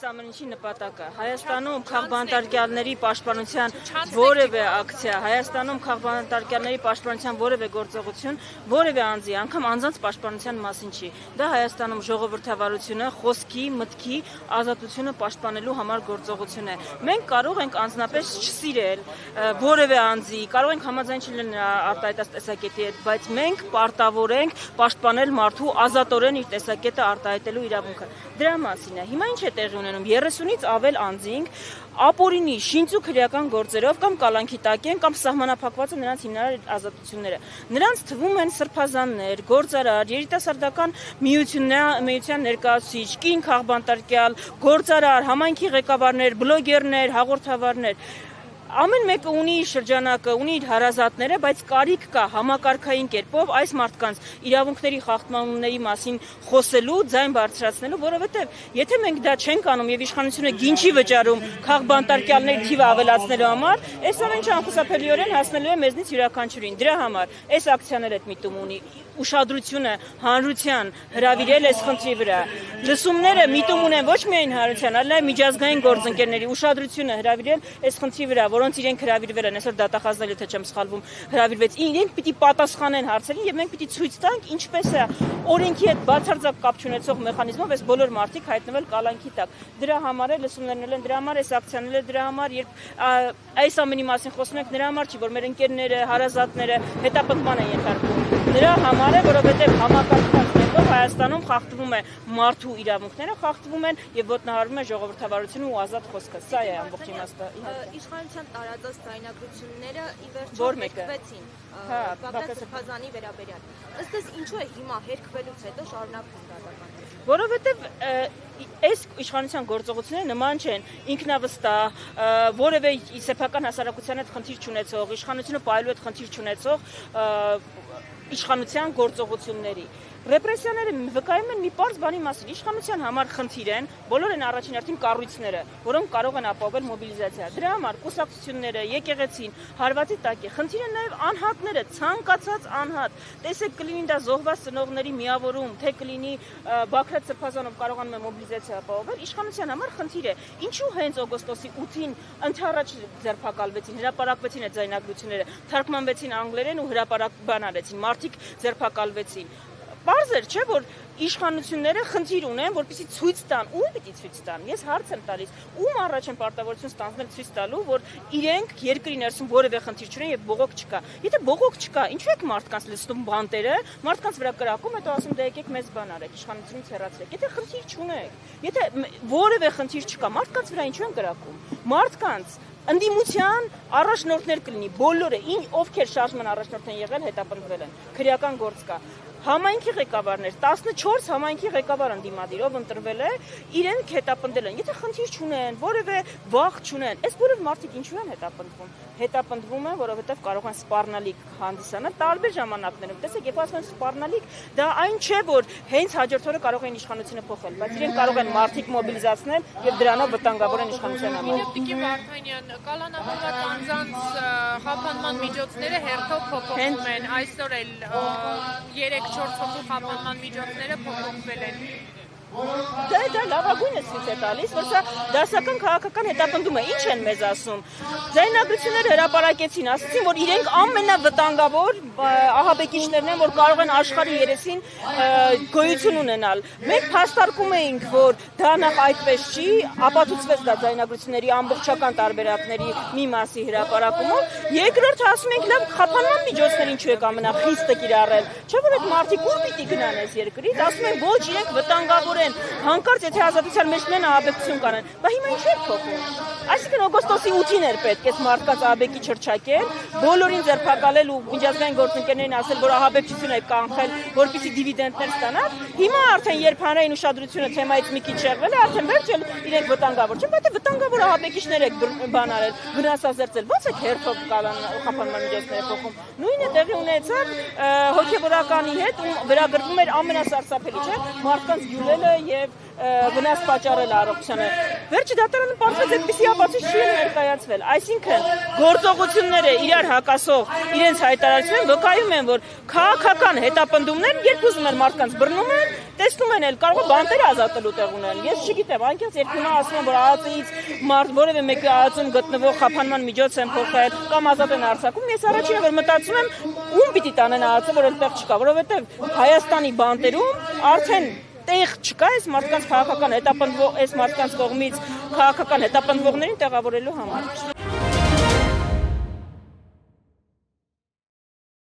ամեն ինչի նպատակը։ Հայաստանում քաղբանտարկյալների պաշտպանության որևէ ակցիա, Հայաստանում քաղբանտարկյալների պաշտպանության որևէ գործողություն, որևէ անձի, անգամ անձանց պաշտպանության մասին չի։ Դա Հայաստանում ժողովրդավարությունը, խոսքի, մտքի ազատությունը պաշտպանելու համար գործողություն է։ Մենք կարող ենք անձնապես չսիրել որևէ անձի, կարող ենք համաձայն չլինել նրա արտահայտած տեսակետի հետ, բայց մենք պարտավոր ենք պաշտպանել մարդու ազատորեն իր տեսակետը արտահայտելու իրավունքը։ Դրա մասին է։ Հիմա ինչ է տեղի ունենում 30-ից ավել անձինք ապօրինի շինծու քրեական գործերով կամ կալանքի տակ են կամ սահմանափակված են նրանց հիմնարար ազատությունները։ Նրանց թվում են սրբազաններ, գործարար, երիտասարդական միության ներկայացուցիչ, կին քաղբանտարկյալ, գործարար, համայնքի ղեկավարներ, բլոգերներ, հաղորդավարներ։ Ամեն մեկը ունի իր շրջանակը, ունի իր հարազատները, բայց կարիք կա համակարգային կերպով այս մարդկանց իրավունքների խախտումների մասին խոսելու, ձայն բարձրացնելու, որովհետև եթե մենք դա չենք անում եւ իշխանությունը գին չի վճարում քաղբանտարկյալների թիվը ավելացնելու համար, այս ամեն ինչը անխուսափելիորեն հասնելու է մեզնից յուրաքանչյուրին։ Դրա համար այս ակցիաները այդ միտում ունի ուշադրությունը հանրության հրավիրել այս խնդրի վրա։ Լսումները միտում ունեն ոչ միայն հանրության, այլ նաև միջազգային գործընկերների ուշադրությունը հրավիրել այս խնդրի վրա, որոնց իրենք հրավիրվել են, այսօր դատախազնել, եթե չեմ սխալվում, հրավիրվեց։ Իրենք պիտի պատասխանեն հարցերին եւ մենք պիտի ցույց տանք ինչպես է օրենքի հետ բացարձակ կապ չունեցող մեխանիզմով այս բոլոր մարդիկ հայտնվել կալանքի տակ։ Դրա համար է լսումներն են, դրա համար այս ակցիաները, դրա համար երբ այս ամենի մասին խոսում ենք, նրա համար չի, որ մեր ընկերները, հարազատները հետապնդման են ենթարկվում։ Դրա համար է, որովհետև համակարգված կերպով Հայաստանում խախտվում է մարդու իրավունքները, խախտվում են եւ ոտնահարվում է ժողովրդավարությունը ու ազատ խոսքը։ Սա է ամբողջ իմաստը։ Իշխանության տարածած ձայնագրությունները ի վերջո հերքվեցին Բագրատ Սրբազանի վերաբերյալ։ Ըստ էս ինչու է հիմա հերքվելուց հետո շարունակվում դատականությունը։ Որովհետև այս իշխանության գործողությունները նման չեն ինքնավստահ, որևէ սեփական հասարակության հետ խնդիր չունեցող, իշխանությունը պայելու հետ խնդիր չունեցող իշխանության գործողությունների։ Ռեպրեսիաները վկայում են մի պարզ բանի մասին։ Իշխանության համար խնդիր են բոլոր են առաջին հերթին կառույցները, որոնք կարող են ապահովել մոբիլիզացիա։ Դրա համար կուսակցությունները, եկեղեցին, հարվածի տակ է։ Խնդիր են նաև անհատները, ցանկացած անհատ։ Տեսեք, կլինի դա զոհված ծնողների միավորում, թե կլինի Բագրատ Սրբազանով կարողանում է մոբիլիզացիա ապահովել։ Իշխանության համար խնդիր է։ Ինչու հենց օգոստոսի 8-ին ընդառաջ ձերբակալվեցին, հրապարակվեցին այդ ձայնագրությունները, թարգմանվեցին անգլերեն ու հրապարակման արեցին, մարդիկ ձերբակալվեցին։ Պարզ էր, չէ, որ իշխանությունները խնդիր ունեն, որպեսզի ցույց տան, ում պիտի ցույց տան։ Ես հարց եմ տալիս, ում առաջ են պարտավորություն ստանձնել ցույց տալու, որ իրենք երկրի ներսում որևէ խնդիր չունեն եւ բողոք չկա։ Եթե բողոք չկա, ինչու եք մարդկանց լցնում բանտերը, մարդկանց վրա կրակում, հետո ասում դե եկեք մեզ բան արեք, իշխանությունից հեռացրեք։ Եթե խնդիր չունեք, եթե որևէ խնդիր չկա, մարդկանց վրա ինչու են կրակում։ Մարդկանց ընդդիմության առաջնորդներ կլինի, բոլորը, ովքեր շարժման առաջնորդ են եղել, հետապնդվել են։ Քրեական գործ կա։ Համայնքի ղեկավարներ, 14 համայնքի ղեկավար ընդդիմադիրով ընտրվել է, իրենք հետապնդել են։ Եթե խնդիր չունեն, որևէ վախ չունեն, այս բոլոր մարդիկ ինչու են հետապնդվում։ Հետապնդվում են, որովհետև կարող են սպառնալիք հանդիսանալ տարբեր ժամանակներում։ Տեսեք, երբ ասում են սպառնալիք, դա այն չէ, որ հենց հաջորդ օրը կարող են իշխանությունը փոխել, բայց իրենք կարող են մարդիկ մոբիլիզացնել եւ դրանով վտանգավոր են իշխանության համար։ Տիկին Վարդանյան, կալանավորված անձանց խափանման միջոցները հերթով փոփոխվում են, այսօր էլ 3-4 հոգու խափանման միջոցները փոփոխվել են։ Դա լավագույնը ցույց է տալիս, որ սա դասական քաղաքական հետապնդում է։ Ինչ են մեզ ասում։ Ձայնագրությունները հրապարակեցին, ասացին, որ իրենք ամենավտանգավոր ահաբեկիչներն են, որ կարող են աշխարհի երեսին գոյություն ունենալ։ Մենք փաստարկում էինք, որ դա նախ այդպես չի, ապացուցվեց դա ձայնագրությունների ամբողջական տարբերակների մի մասի հրապարակումով։ Երկրորդ ասում ենք, լավ, խափանման միջոցներ ինչու եք ամենախիստը կիրառել։ Չէ՞ որ այդ մարդիկ ուր պիտի գնան այս երկրից, ասում են ոչ, իրենք վտանգավոր հանկարծ եթե ազատության մեջ ունեն ահաբեկություն կանեն, բա հիմա ինչ է փոխում։ Այսինքն օգոստոսի 8-ին էր պետք այս մարդկանց ահաբեկի չրչակել, բոլորին ձերբակալել ու միջազգային գործընկերներին ասել, որ ահաբեկչություն է կանխել, որպեսզի դիվիդենդներ ստանան։ Հիմա արդեն երբ հանրային ուշադրությունը թեմայից մի քիչ եղվել է, արդեն վերջել իրենք վտանգավոր չեն, բայց վտանգավոր ահաբեկիչներ եք բան արել, վնասազերծել, ո՞նց եք հերթով խափանման միջոցները փոխում։ Նույնը տեղի ունեցավ հոգեվորականի հետ ու վերագրվում էր ամենասարսափելի, չէ՞, մարդկանց գյուլելը եւ վնաս պատճառել առողջությանը։ Վերջի դատարանը պարզվեց այդպիսի ապացույց չի ներկայացվել։ Այսինքն գործողությունները իրար հակասող իրենց հայտարարություններում վկայում են, որ քաղաքական հետապնդումներ, երբ ուզում են մարդկանց բռնում են, տեսնում են էլ կարող է բանտերը ազատելու տեղ ունեն։ Ես չգիտեմ, այնքանից երբ հիմա ասում են, որ ԱԱԾ-ից որևէ մեկի ԱԱԾ-ում գտնվող խափանման միջոց են փոխել կամ ազատ են արձակում, ես առաջինը որ մտածում եմ, ում պիտի տանեն ԱԱԾ-ը, որ այդտեղ չկա, որովհետև Հայաստանի բանտերում արդեն տեղ չկա այս մարդկանց քաղաքական հետապնդվող այս մարդկանց կողմից քաղաքական հետապնդվողներին տեղավորելու համար։